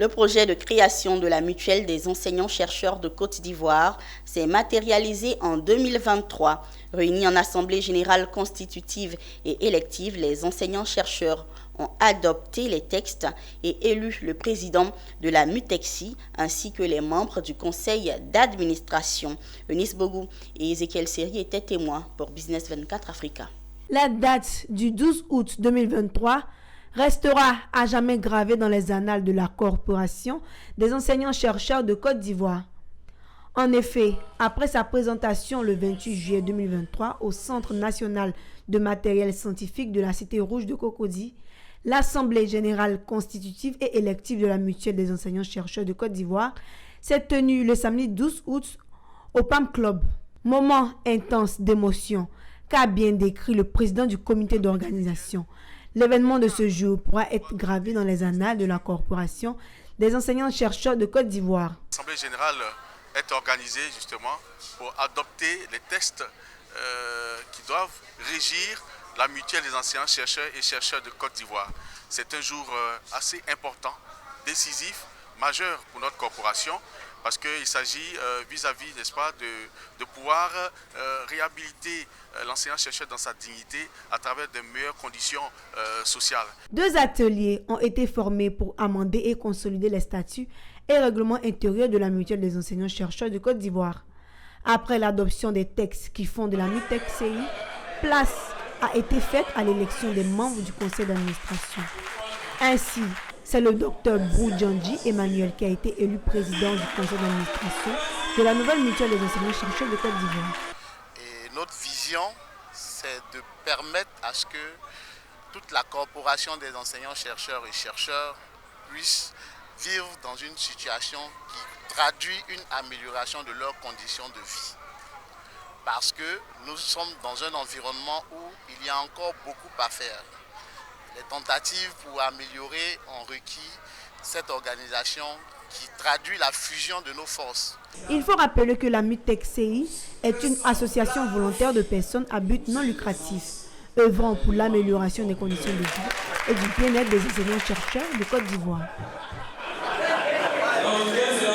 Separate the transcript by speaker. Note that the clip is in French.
Speaker 1: Le projet de création de la mutuelle des enseignants-chercheurs de Côte d'Ivoire s'est matérialisé en 2023. Réunis en assemblée générale constitutive et élective, les enseignants-chercheurs ont adopté les textes et élu le président de la MUTEXI ainsi que les membres du conseil d'administration. Eunice Bogou et Ezekiel Seri étaient témoins pour Business 24 Africa.
Speaker 2: La date du 12 août 2023 restera à jamais gravée dans les annales de la Corporation des enseignants-chercheurs de Côte d'Ivoire. En effet, après sa présentation le 28 juillet 2023 au Centre national de matériel scientifique de la Cité Rouge de Cocody, l'Assemblée générale constitutive et élective de la Mutuelle des enseignants-chercheurs de Côte d'Ivoire s'est tenue le samedi 12 août au PAM Club. Moment intense d'émotion qu'a bien décrit le président du comité d'organisation. L'événement de ce jour pourra être gravé dans les annales de la Corporation des enseignants-chercheurs de Côte d'Ivoire.
Speaker 3: L'Assemblée générale est organisée justement pour adopter les textes qui doivent régir la mutuelle des enseignants-chercheurs et chercheurs de Côte d'Ivoire. C'est un jour assez important, décisif, majeur pour notre corporation, parce qu'il s'agit vis-à-vis, n'est-ce pas, de pouvoir réhabiliter l'enseignant-chercheur dans sa dignité à travers de meilleures conditions sociales.
Speaker 2: 2 ateliers ont été formés pour amender et consolider les statuts et règlements intérieurs de la mutuelle des enseignants-chercheurs de Côte d'Ivoire. Après l'adoption des textes qui font de la MUTEXI, place a été faite à l'élection des membres du conseil d'administration. Ainsi, c'est le docteur Boudjandji Emmanuel qui a été élu président du conseil d'administration de la nouvelle mutuelle des enseignants-chercheurs de Côte d'Ivoire.
Speaker 4: Et notre vision, c'est de permettre à ce que toute la corporation des enseignants-chercheurs et chercheurs puisse vivre dans une situation qui traduit une amélioration de leurs conditions de vie. Parce que nous sommes dans un environnement où il y a encore beaucoup à faire. Les tentatives pour améliorer ont requis cette organisation qui traduit la fusion de nos forces.
Speaker 2: Il faut rappeler que la MUTEXI est une association volontaire de personnes à but non lucratif, œuvrant pour l'amélioration des conditions de vie et du bien-être des enseignants-chercheurs de Côte d'Ivoire.